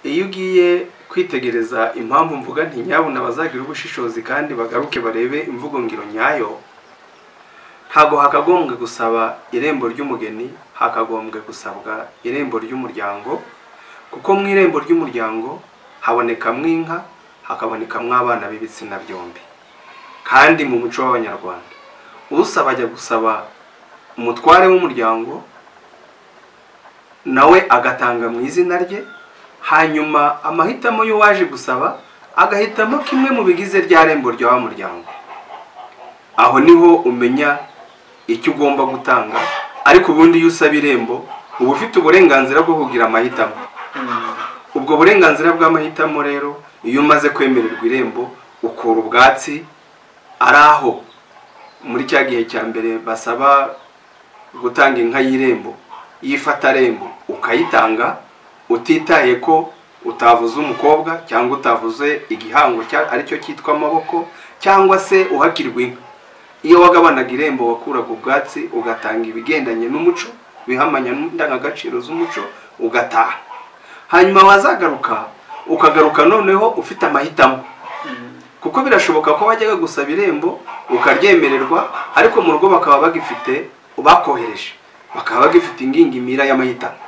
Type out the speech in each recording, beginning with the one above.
iyo ugiye kwitegereza impamvu mvuga nti nyabuna bazagira ubushishozi kandi bagaruke barebe imvugo ngiro nyayo, ntago hakagombwe gusaba irembo ry'umugeni, hakagombwe gusabwa irembo ry'umuryango, kuko mu irembo ry'umuryango habonekamwo inka, hakabonekamwo abana b'ibitsina byombi. Kandi mu muco w'abanyarwanda usaba ajya gusaba umutware w'umuryango nawe agatanga mu izina rye, hanyuma amahitamo yo waje gusaba agahitamo kimwe mu bigize rya rembo rya muryango. Aho niho umenya icyo ugomba gutanga, ariko ubundi iyo usaba irembo uba ufite uburenganzira bwo kugira amahitamo. Ubwo burenganzira bw'amahitamo rero iyo umaze kwemererwa irembo ukura ubwatsi, ari aho muri cya gihe cya mbere basaba gutanga inka y'irembo, yifata rembo ukayitanga utitaye ko utavuze umukobwa cyangwa utavuze igihango aricyo cyitwa amaboko cyangwa se uhakirwa inka. Iyo wagabanaga irembo wakuraga ubwatsi ugatanga ibigendanye n'umuco, bihamanya n'indangagaciro z'umuco, ugataha. Hanyuma wazagaruka ukagaruka noneho ufite amahitamo, kuko birashoboka ko wajyaga gusaba irembo ukaryemererwa, ariko mu rugo bakaba bagifite ubakohereje, bakaba bagifite ingingimira y'amahitamo.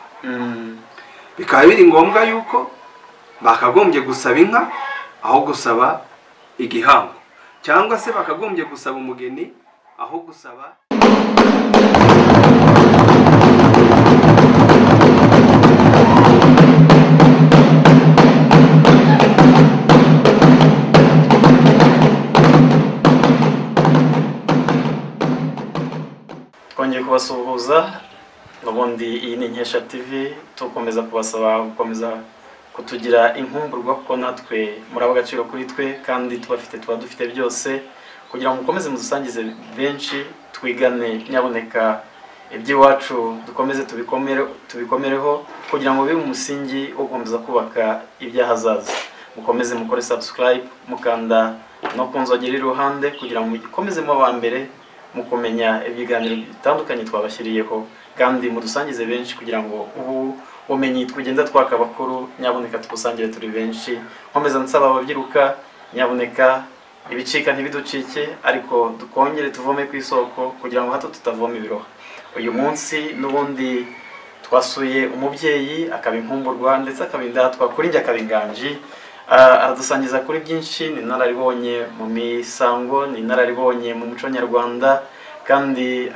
Bikaba biri ngombwa yuko bakagombye gusaba inka aho gusaba igihango, cyangwa se bakagombye gusaba umugeni aho gusaba twongeye kubasuhuza. Ubundi iyi ni Nkesha TV, tukomeza kubasaba gukomeza kutugira inkumburwa, kuko natwe muri abagaciro kuri twe kandi tuba dufite byose, kugira ngo mukomeze mudusangize benshi, twigane nyaboneka iby'iwacu, dukomeze tubikomereho kugira ngo bibe umusingi wo gukomeza kubaka ibyahazaza. Mukomeze mukore subscribe, mukanda no kunzogera iruhande kugira ngo mukomeze mu bambere mukomenya ibiganiro bitandukanye twabashyiriyeho, kandi mudusangize benshi kugira ngo ubu umenyi tugenda twaka bakuru nyaboneka tukusangire turi benshi. Nkomeza nsaba ababyiruka nyaboneka ibicika ntibiducike, ariko dukongere tuvome ku isoko kugira ngo hato tutavoma ibiroha. Uyu munsi n'ubundi twasuye umubyeyi akaba inkumburwa ndetse akaba indatwa kuri njye, akaba inganji. Aradusangiza kuri byinshi, ni nararibonye mu misango, ni nararibonye mu muco nyarwanda, kandi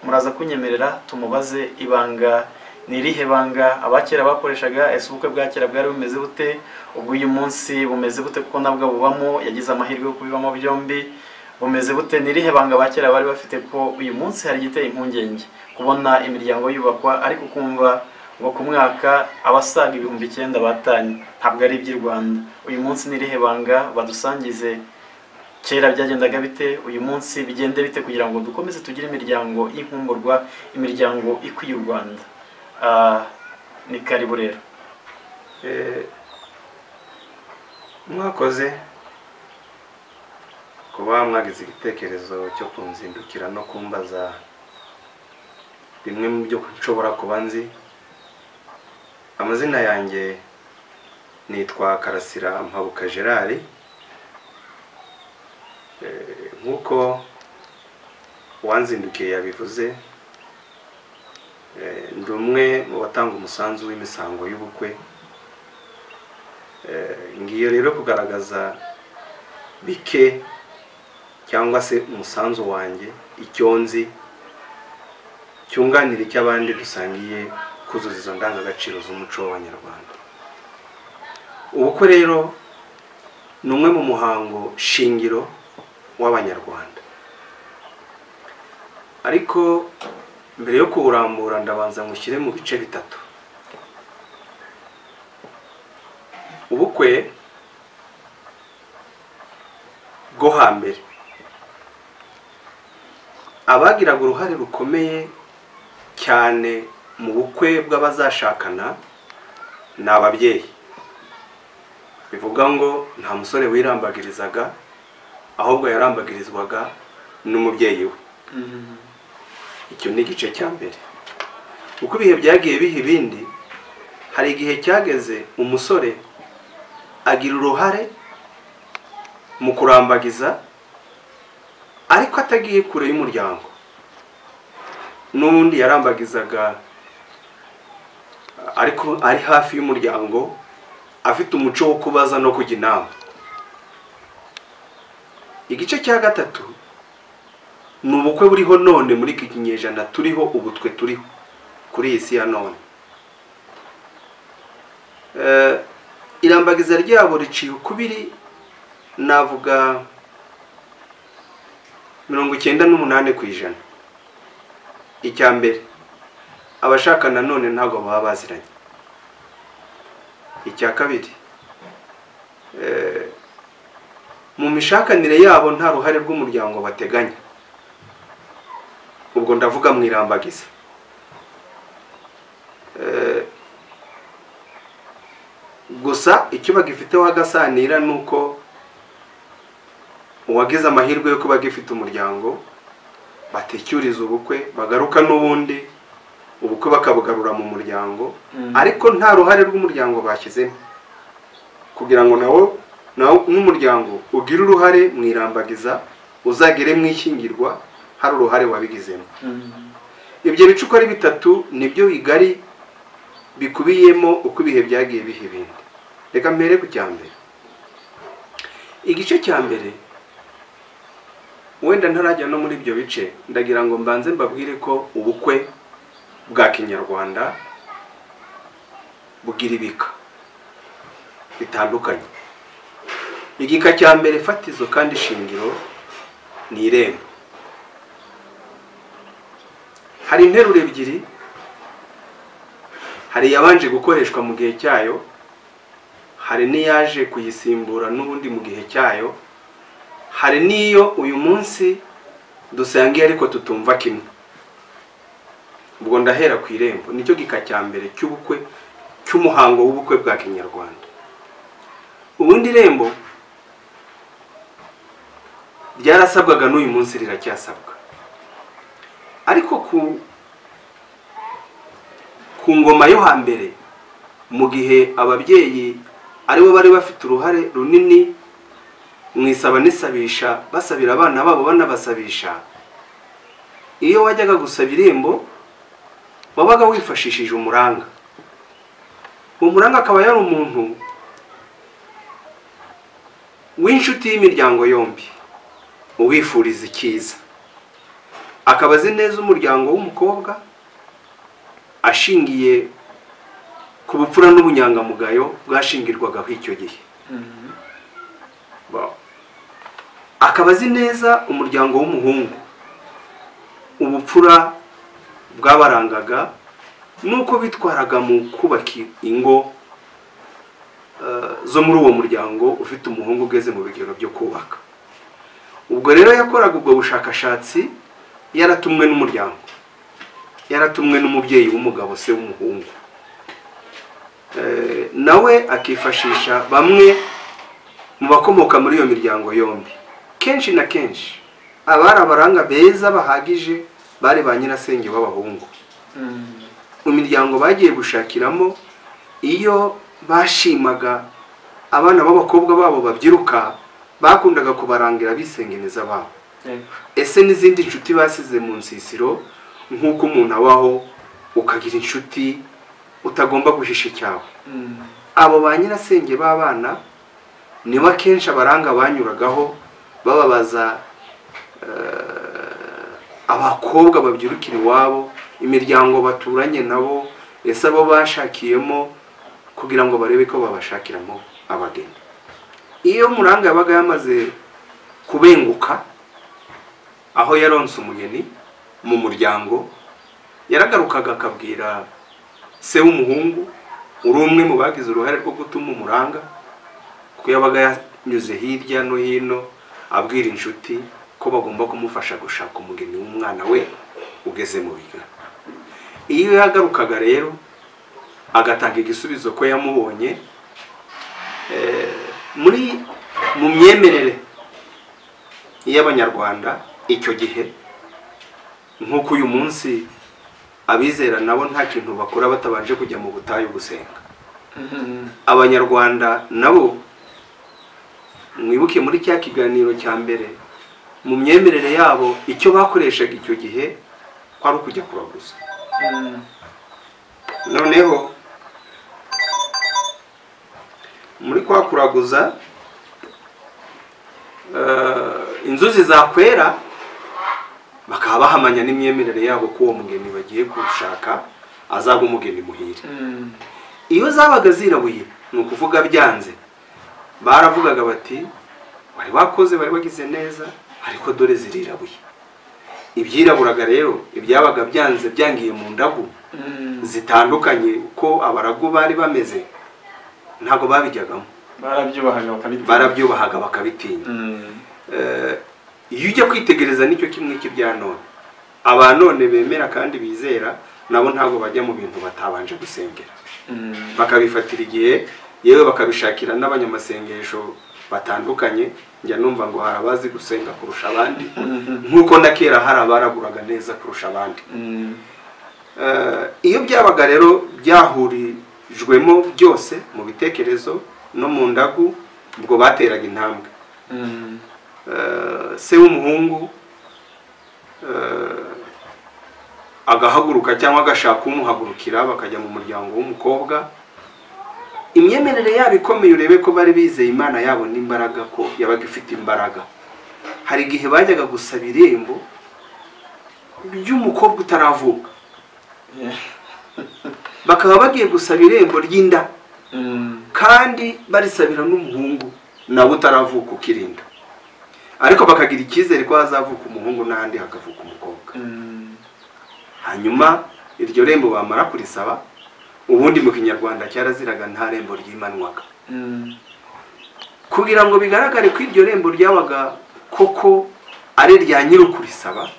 muraza kunyemerera tumubaze ibanga, ni irihe banga abakera bakoreshaga, ese ubukwe bwa kera bwari bumeze bute, ubwo uyu munsi bumeze bute, kuko nabwo bubamo, yagize amahirwe yo kubibamo byombi, bumeze bute, ni irihe banga abakera bari bafite, ko uyu munsi hari igiteye impungenge kubona imiryango yubakwa ariko kumva ngo ku mwaka abasaga 9,000 batanye, ntabwo ari iby'i Rwanda. Uyu munsi ni irihe banga, badusangize kera byagendaga bite, uyu munsi bigende bite, kugira ngo dukomeze tugire imiryango y'inkumburwa, imiryango ikwiye u Rwanda. Ni karibu rero. Mwakoze kuba mwagize igitekerezo cyo kunzindukira no kumbaza bimwe mu byo nshobora kuba nzi. Amazina yanjye nitwa Karasira Mpabuka Gerard. Nkuko wanzindukiye yabivuze, ndi umwe mu batanga umusanzu w'imisango y'ubukwe. Ngiye rero kugaragaza bike cyangwa se umusanzu wanjye, icyo nzi cyunganira icy'abandi dusangiye kuzuza izo ndangagaciro z'umuco w'abanyarwanda. Ubukwe rero ni umwe mu muhango shingiro w'abanyarwanda, ariko mbere yo kuwurambura ndabanza ngushyire mu bice bitatu. Ubukwe bwo hambere abagiraga uruhare rukomeye cyane mu bukwe bw'abazashakana ni ababyeyi. Bivuga ngo nta musore wirambagirizaga, ahubwo yarambagirizwaga n'umubyeyi we. Icyo ni igice cya mbere. Uko ibihe byagiye biha ibindi, hari igihe cyageze umusore agira uruhare mu kurambagiza ariko atagiye kure y'umuryango. N'ubundi yarambagizaga ariko ari hafi y'umuryango, afite umuco wo kubaza no kujya inama. Igice cya gatatu ni ubukwe buriho none muri iki kinyejana turiho, ubu twe turiho kuri iyi si ya none. Irambagiza ryabo riciye ukubiri, navuga 98%. Icya mbere, abashakana none ntabwo baba baziranye. Icya kabiri, mu mishakanire yabo nta ruhare rw'umuryango bateganya. Ubwo ndavuga mu irambagiza. Gusa icyo bagifiteho agasanira nuko uwagize amahirwe yo kuba gifite umuryango batecyuriza ubukwe, bagaruka n'ubundi ubukwe bakabugarura mu muryango, ariko nta ruhare rw'umuryango bashyizemo, kugira ngo nawo n'umuryango ugire uruhare mu irambagiza, uzagere mu ishyingirwa hari uruhare wabigizemo. Ibyo bice uko ari bitatu nibyo bigari bikubiyemo uko ibihe byagiye biha ibindi. Reka mpere ku cya mbere. Igice cya mbere, wenda ntarajya no muri ibyo bice, ndagira ngo mbanze mbabwire ko ubukwe bwa kinyarwanda bugira ibika bitandukanye. Igika cya mbere fatizo kandi shingiro ni irembo. Hari interuro ebyiri, hari yabanje gukoreshwa mu gihe cyayo, hari n'iyaje kuyisimbura n'ubundi mu gihe cyayo, hari n'iyo uyu munsi dusangiye ariko tutumva kimwe. Ubwo ndahera ku irembo, nicyo gika cya mbere cy'ubukwe, cy'umuhango w'ubukwe bwa kinyarwanda. Ubundi irembo ryarasabwaga n'uyu munsi riracyasabwa, ariko ku ngoma yo hambere, mu gihe ababyeyi aribo bari bafite uruhare runini mu isaba n'isabisha, basabira abana babo banabasabisha, iyo wajyaga gusaba irembo wabaga wifashishije umuranga. Uwo muranga akaba yari umuntu w'inshuti y'imiryango yombi ubifuriza icyiza, akaba azi neza umuryango w'umukobwa ashingiye ku bupfura n'ubunyangamugayo bwashingirwagaho icyo gihe. Akaba azi neza umuryango w'umuhungu, ubupfura bwabarangaga nuko bitwaraga mu kubaka ingo zo muri uwo muryango ufite umuhungu ugeze mu bigero byo kubaka. Ubwo rero yakoraga ubwo bushakashatsi yaratumwe n'umuryango, yaratumwe n'umubyeyi w'umugabo se w'umuhungu, nawe akifashisha bamwe mu bakomoka muri iyo miryango yombi. Kenshi na kenshi abari abaranga beza bahagije bari ba nyirasenge b'abahungu. Mu miryango bagiye gushakiramo, iyo bashimaga abana b'abakobwa babo babyiruka, bakundaga kubarangira bisengeneza babo. Ese n'izindi nshuti basize mu nsisiro, nk'uko umuntu abaho ukagira inshuti utagomba guhisha icyawe. Abo ba nyirasenge b'abana nibo akenshi abaranga banyuragaho bababaza abakobwa babyirukira iwabo, imiryango baturanye nabo, ese abo bashakiyemo, kugira ngo barebe ko babashakiramo abageni. Iyo muranga yabaga yamaze kubenguka, aho yaronse umugeni mu muryango, yaragarukaga akabwira se w'umuhungu, uri umwe mu bagize uruhare rwo gutuma umuranga, kuko yabaga yanyuze hirya no hino abwira inshuti ko bagomba kumufasha gushaka umugeni w'umwana we ugeze mu bigero. Iyo yagarukaga rero agatanga igisubizo ko yamubonye, mu myemerere y'abanyarwanda icyo gihe, nk'uko uyu munsi abizera nabo nta kintu bakora batabanje kujya mu butayu gusenga. abanyarwanda nabo mwibuke muri cya kiganiro cya mbere mu myemerere yabo icyo bakoreshaga icyo gihe kwari ukujya kuraguza. Noneho muri kwa kuraguza inzuzi zakwera bakaba bahamanya n'imyemerere yabo ko uwo mugeni bagiye gushaka azaba umugeni muhire. Iyo zabaga zirabuye ni ukuvuga byanze, baravugaga bati wari wakoze bari bagize neza ariko dore zirirabuye. Ibyiraburaga rero ibyabaga byanze byangiye mu ndagu zitandukanye ko abaragu bari bameze ntago babijyagamo, barabyubahaga bakabitinya. Iyo ujya kwitegereza nicyo kimwe cy'ibya none, aba none bemera kandi bizera nabo ntago bajya mu bintu batabanje gusengera, bakabifatira igihe yewe bakabishakira n'abanyamasengesho batandukanye. Njya numva ngo harabazi gusenga kurusha abandi nkuko na kera hari abaraguraga neza kurusha abandi. Iyo byabaga rero byahurijwemo byose mu bitekerezo no mu ndagu, ubwo bateraga intambwe. Se w'umuhungu agahaguruka cyangwa agashaka umuhagurukira bakajya mu muryango w'umukobwa. Imyemerere yabo ikomeye urebe ko bari bizeye Imana yabo n'imbaraga ko yabaga ifite imbaraga. Hari igihe bajyaga gusaba irembo ry'umukobwa utaravuka, bakaba bagiye gusaba irembo ry'inda kandi barisabira n'umuhungu nawe utaravuka ukirinda, ariko bakagira icyizere ko hazavuka umuhungu n'ahandi hakavuka umukobwa. Hanyuma iryo rembo bamara kurisaba, ubundi mu kinyarwanda cyaraziraga nta rembo ryimanwaga, kugira ngo bigaragare ko iryo rembo ryabaga koko ari rya nyirukurisaba,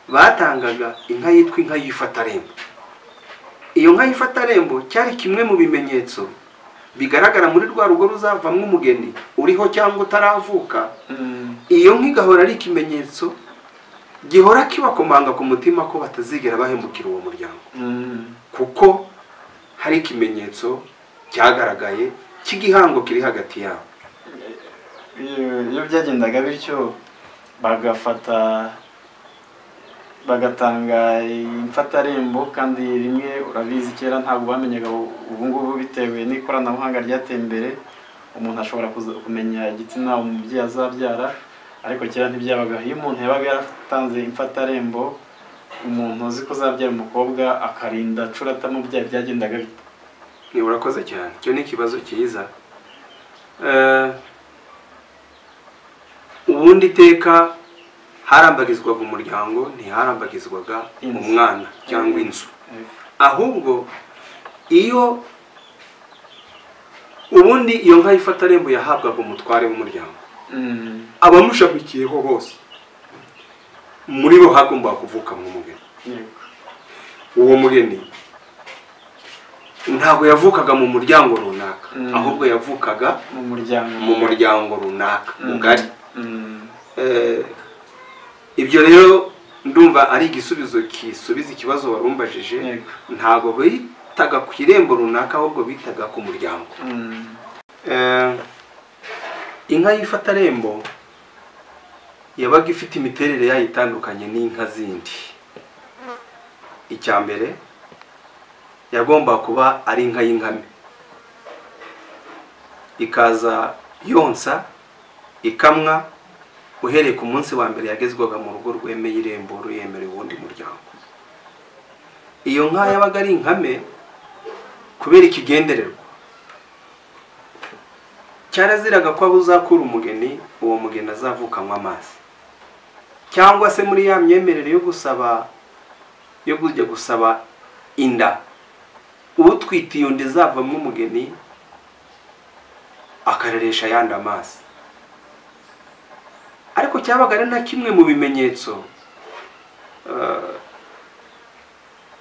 batangaga inka yitwa inka y'ifatarembo. Iyo nka y'ifatarembo cyari kimwe mu bimenyetso bigaragara muri rwa rugo ruzavamwo umugeni uriho cyangwa utaravuka. Iyo nka igahora ari ikimenyetso gihora kibakomanga ku mutima ko batazigera bahemukira uwo muryango, kuko hari ikimenyetso cyagaragaye cy'igihango kiri hagati yabo. Iyo byagendaga bityo bagatanga imfatarembo, kandi rimwe urabizi kera ntabwo bamenyaga, ubu ngubu bitewe n'ikoranabuhanga ryateye imbere umuntu ashobora kumenya igitsina umubyeyi azabyara, ariko kera ntibyabaga. Iyo umuntu yabaga yaratanze imfatarembo umuntu uzi ko azabyara umukobwa akarinda acurata mubyeyi, byagendaga bite? Urakoze cyane, icyo ni ikibazo cyiza. Ubundi iteka harambagizwaga umuryango, ntiharambagizwaga umwana cyangwa inzu, ahubwo iyo ubundi iyo nka y'ifatarembo yahabwaga umutware w'umuryango, abamushamikiyeho bose muri bo hagomba kuvuka mu mugeni. Uwo mugeni ntabwo yavukaga mu muryango runaka, ahubwo yavukaga mu muryango runaka mugari. Ibyo rero ndumva ari igisubizo kisubiza ikibazo warumbajije. Ntabwo bitaga ku irembo runaka, ahubwo bitaga ku muryango. Inka y'ifatarembo yabaga ifite imiterere yayo itandukanye n'inka zindi. Icya mbere yagomba kuba ari inka y'inkame, ikaza yonsa ikamwa uhereye ku munsi wa mbere yagezwaga mu rugo rwemeye irembo ruyemerewe uwundi muryango. Iyo nka yabaga ari inkame kubera ikigendererwa, cyaraziraga ko abo uzakura umugeni uwo mugeni azavukanywa amazi, cyangwa se muri ya myemerere yo kujya gusaba inda, utwite iyo nda izavamo umugeni akareresha yandi amazi. Ariko cyabaga ari na kimwe mu bimenyetso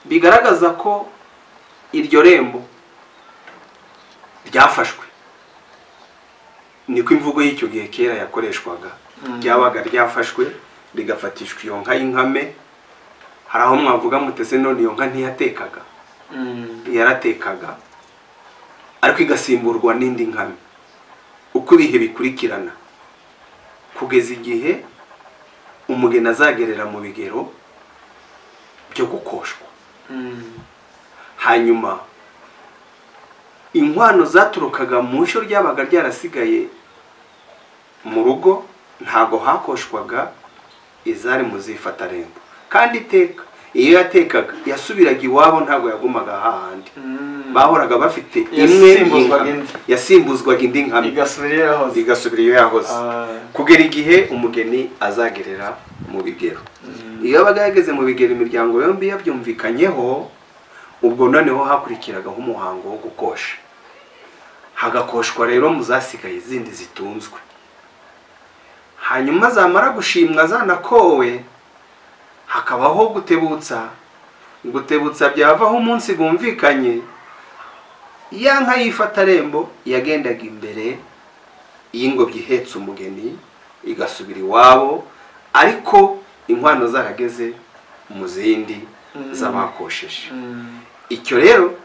bigaragaza ko iryo rembo ryafashwe. Niko imvugo y'icyo gihe kera yakoreshwaga, ryabaga ryafashwe rigafatishwa iyo nka y'inkame. Hari aho mwavuga mutese none iyo nka ntiyatekaga, yaratekaga. ariko igasimburwa n'indi nkame uko ibihe bikurikirana kugeza igihe umugeni azagerera mu bigero byo gukoshwa. Hanyuma inkwano zaturukaga mu nshyo ryabaga ryarasigaye mu rugo ntago hakoshwaga izari mu zifatarembo, kandi iteka iyo yatekaga yasubiraga iwabo ntago yagumaga hahandi. Bahoraga bafite imwe yasimbuzwaga indi nkame igasubira iyo yahoze kugera igihe umugeni azagerera mu bigero. Iyo abaga yageze mu bigero imiryango yombi yabyumvikanyeho, ubwo noneho hakurikiragaho umuhango wo gukosha. Hagakoshwa rero mu zasigaye izindi zitunzwe. Hanyuma zamara gushimwa zanakowe hakabaho gutebutsa. Gutebutsa byavaho umunsi bumvikanye. Ya nka y'ifatarembo yagendaga imbere y'ingobyi ihetse umugeni igasubira iwabo, ariko inkwano zarageze mu zindi z'abakosheje. Icyo rero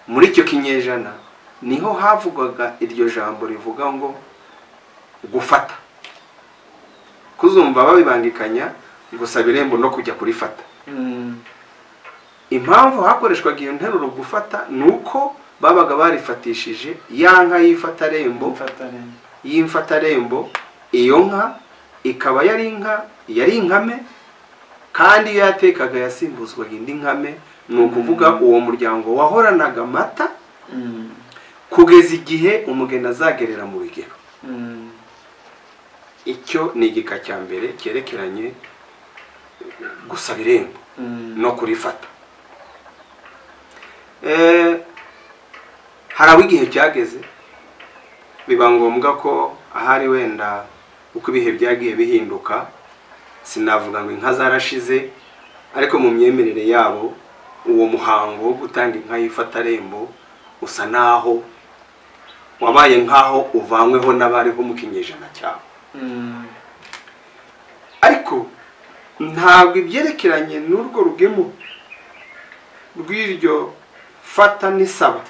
muri icyo kinyejana niho havugwaga iryo jambo rivuga ngo gufata. Kuzumva babibangikanya gusaba irembo no kujya kurifata. Impamvu hakoreshwaga iyo nteruro gufata nuko babaga barifatishije ya nka y'imfatarembo. Iyo nka ikaba yari inkame, kandi iyo yatekaga yasimbuzwaga indi nkame. Ni ukuvuga uwo muryango wahoranaga amata kugeza igihe umugeni azagerera mu bigero. Icyo ni igika cya mbere cyerekeranye gusaba irembo no kurifata. Hari aho igihe cyageze biba ngombwa ko ahari wenda uko ibihe byagiye bihinduka, sinavuga ngo inka zarashize, ariko mu myemerere yabo uwo muhango wo gutanga inka y'ifatarembo usa naho wabaye nkaho uvanyweho n'abariho mu kinyejana cyabo. Ariko ntabwo ibyerekeranye n'urwo rugemo rw'iryo fata n'isaba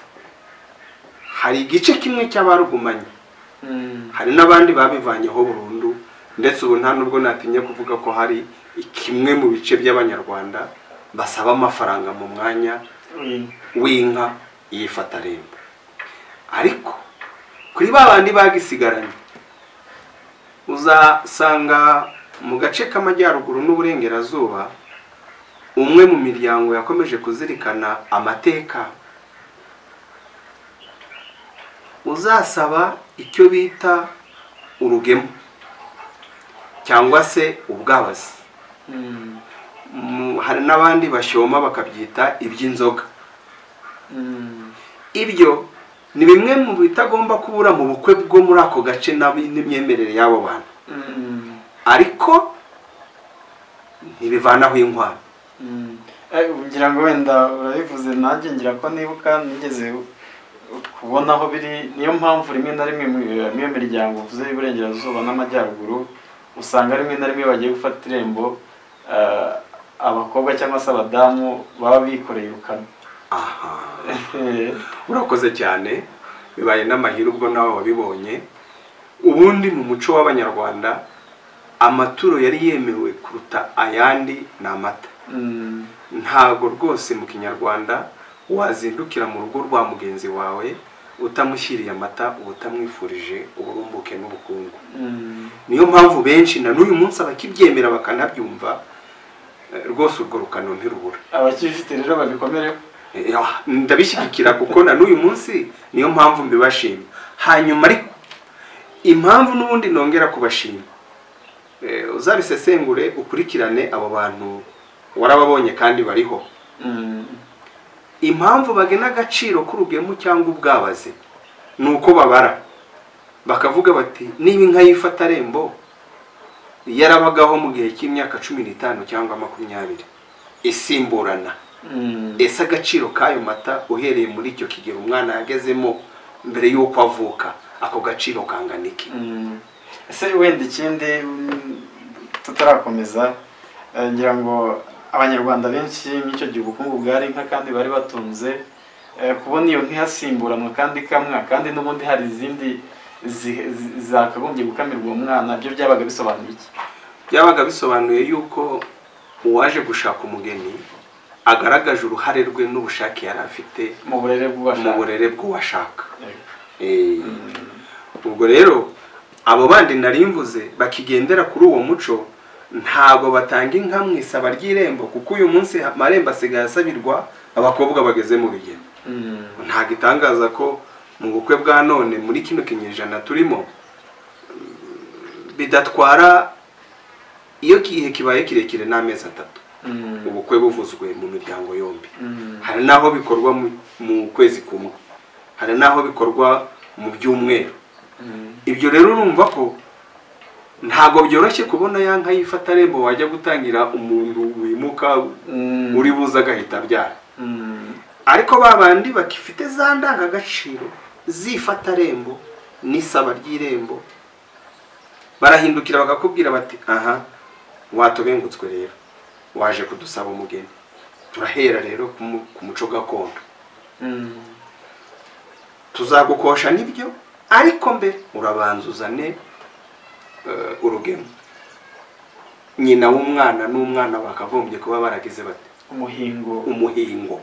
hari igice kimwe cy'abarugumanye. Hari n'abandi babivanyeho burundu, ndetse ubu nta nubwo natinya kuvuga ko hari kimwe mu bice by'abanyarwanda basaba amafaranga mu mwanya w'inka y'ifatarembo. Ariko kuri babandi bagisigaranye uzasanga mu gace k'amajyaruguru n'uburengerazuba umwe mu miryango yakomeje kuzirikana amateka, uzasaba icyo bita urugemo cyangwa se ubwabazi. Hari n'abandi bashyoma bakabyita iby'inzoga. Ibyo ni bimwe mu bitagomba kubura mu bukwe bwo muri ako gace n'imyemerere y'abo bantu. Ariko ntibivanaho inkwano. Ngira ngo wenda urabivuze, nanjye ngira ko nibuka nigeze kubona aho biri. Niyo mpamvu rimwe na rimwe mu miryango uvuze y'Iburengerazuba n'Amajyaruguru usanga rimwe na rimwe bagiye gufata irembo, abakobwa cyangwa se abadamu baba bikoreye urukano. Urakoze cyane, bibaye n'amahirwe ubwo nawe wabibonye. Ubundi mu muco w'Abanyarwanda amaturo yari yemewe kuruta ayandi ni amata. Ntago rwose mu Kinyarwanda wazindukira mu rugo rwa mugenzi wawe utamushyiriye amata, utamwifurije uburumbuke n'ubukungu. Niyo mpamvu benshi na n'uyu munsi abakibyemera bakanabyumva rwose urwo rukano ntirubura. Abakifite rero babikomereho. Ndabishyigikira kuko na n'uyu munsi niyo mpamvu mbibashima. Hanyuma ariko impamvu n'ubundi nongera kubashima, uzabisesengure ukurikirane abo bantu warababonye kandi bariho. Impamvu bagena agaciro k'urugemu cyangwa ubwabazi ni uko babara bakavuga bati niba inka y'ifatarembo yarabagaho mu gihe cy'imyaka 15 cyangwa 20 isimburana, ese agaciro k'ayo mata uhereye muri icyo kigero umwana yagezemo mbere y'uko avuka, ako gaciro kangana iki? Ese wenda ikindi tutarakomeza, ngira ngo Abanyarwanda benshi n'icyo gihe ubukungu bwari inka kandi bari batunze, kubona iyo ntihasimburanwa kandi kamwa kandi n'ubundi hari izindi zakagombye gukamirwa uwo mwana byo byabaga bisobanuye iki? Byabaga bisobanuye yuko uwaje gushaka umugeni agaragaje uruhare rwe n'ubushake yari afite mu burere bw'uwashaka. Ubwo rero abo bandi nari mvuze bakigendera kuri uwo muco ntabwo batanga inka mu isaba ry'irembo, kuko uyu munsi amarembo asigaye asabirwa abakobwa bageze mu bigeni. Ntabwo itangaza ko mu bukwe bwa none muri kino kinyejana turimo bidatwara iyo kihe kibaye kirekire n'amezi 3 ubukwe buvuzwe mu miryango yombi. Hari naho bikorwa mu kwezi kumwe, hari naho bikorwa mu byumweru. Ibyo rero urumva ko ntabwo byoroshye kubona ya nka yifata rembo wajya gutangira umuntu wimuka uri buza agahita byara. Ariko babandi bakifite za ndangagaciro zifata rembo n'isaba ry'irembo barahindukira bakakubwira bati aha watobengutswe rero waje kudusaba umugeni, turahera rero ku muco gakondo. Tuzagukosha nibyo, ariko mbere urabanza uzane urugemo. Nyina w'umwana n'umwana bakagombye kuba baragize bati umuhingo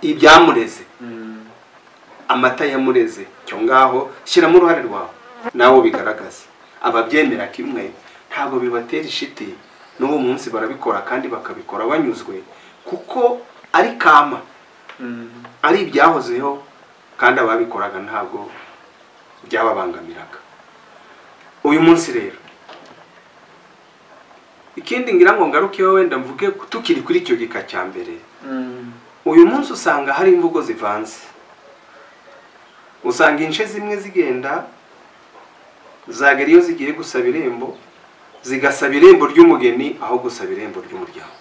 ibyamureze, amata yamureze, cyo ngaho shyiramo uruhare rwawe nawe bigaragaza. Ababyemera kimwe ntabwo bibatera ishiti, n'ubu munsi barabikora kandi bakabikora banyuzwe, kuko ari kama, ari ibyahozeho kandi ababikoraga ntabwo byababangamiraga. Uyu munsi rero ikindi ngira ngo ngarukeho wenda mvuge tukiri kuri icyo gika cya mbere. Uyu munsi usanga hari imvugo zivanze, usanga ince zimwe zigenda zagera iyo zigiye gusaba irembo zigasaba irembo ry'umugeni aho gusaba irembo ry'umuryango.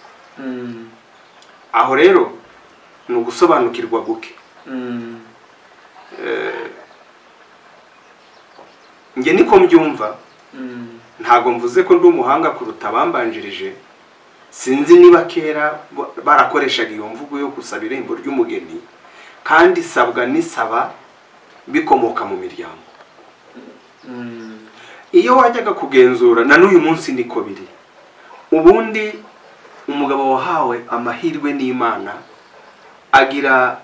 Aho rero ni ugusobanukirwa guke. Nge niko mbyumva, ntago mvuze ko ndi umuhanga kuruta abambanjirije. Sinzi niba kera barakoreshaga iyo mvugo yo gusaba irembo ry'umugeni kandi sabwa nisaba bikomoka mu miryango. Iyo wajyaga kugenzura na n'uyu munsi niko biri. Ubundi umugabo wahawe amahirwe n'Imana agira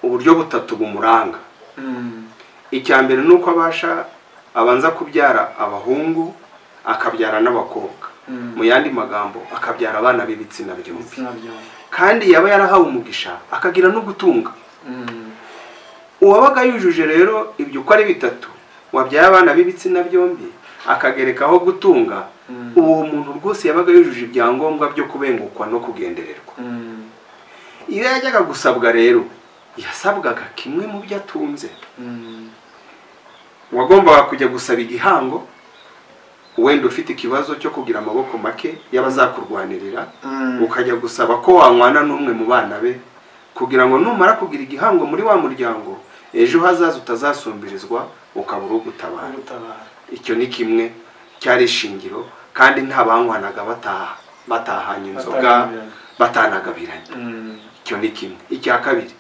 uburyo butatu bumuranga. Icya mbere nuko abanza kubyara abahungu akabyara n'abakobwa. Mu yandi magambo akabyara abana b'ibitsina byombi. Kandi yaba yarahawe umugisha akagira no gutunga. Uwabaga yujuje rero ibyo uko ari bitatu, wabyaye abana b'ibitsina byombi akagerekaho gutunga, uwo muntu rwose yabaga yujuje ibyangombwa byo kubengukwa no kugendererwa. Iyo yajyaga gusabwa rero yasabwaga kimwe mu byo atunze. Wagombaga kujya gusaba igihango, wenda ufite ikibazo cyo kugira amaboko make y'abazakurwanirira, ukajya gusaba ko wanywana n'umwe mu bana be kugira ngo numara kugira igihango muri wa muryango ejo hazaza utazasumbirizwa ukabura ugutabara. Icyo ni kimwe cyari ishingiro, kandi nta banywanaga batahanye inzoga batanagabiranye. Icyo ni kimwe. Icya kabiri,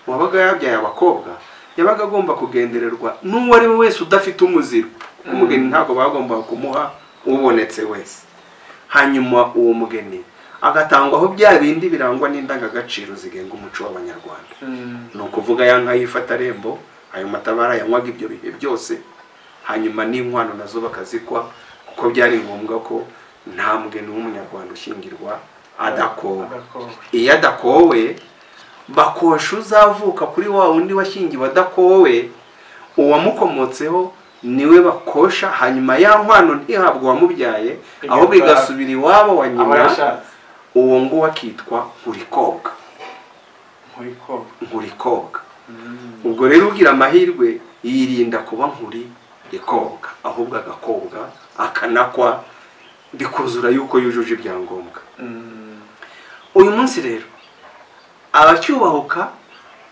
wabaga yabyaye abakobwa yabaga agomba kugendererwa n'uwo ari we wese udafite umuziro. Umugeni ntabwo bagomba kumuha ubonetse wese. Hanyuma uwo mugeni agatangwaho bya bindi birangwa n'indangagaciro zigenga umuco w'Abanyarwanda. No kuvuga ya nka yifata rembo, ayo matabara yanywaga ibyo bihe byose. Hanyuma n'inkwano nazo bakazikwa, kuko byari ngombwa ko nta mugeni w'Umunyarwanda ushyingirwa adakowe. Iyo adakowe bakosha uzavuka kuri wa wundi washyingiwe adakowe, uwamukomotseho niwe bakosha. Hanyuma ya nkwano ntihabwa uwamubyaye, aho bigasubira iwabo wa nyina. Uwo nguwo akitwa nkurikobwa. Ubwo rero ugira amahirwe yirinda kuba nkurikobwa, ahubwo agakobwa akanakwa bikuzura yuko yujuje ibyangombwa. Uyu munsi rero abacyubahuka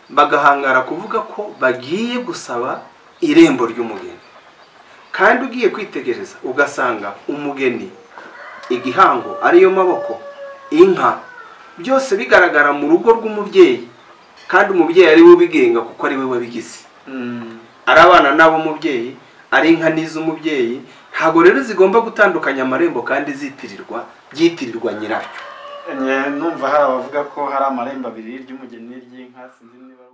bagahangara kuvuga ko bagiye gusaba irembo ry'umugeni, kandi ugiye kwitegereza ugasanga umugeni igihango ariyo maboko, inka, byose bigaragara mu rugo rw'umubyeyi, kandi umubyeyi ari we ubigenga kuko ari we wabigize. Ari abana n'abo umubyeyi, ari inka n'iz'umubyeyi, ntabwo rero zigomba gutandukanya amarembo kandi byitirirwa nyiraryo. Numva hari abavuga ko hari amarembo abiri, iry'umugeni n'iry'inka, sinzi niba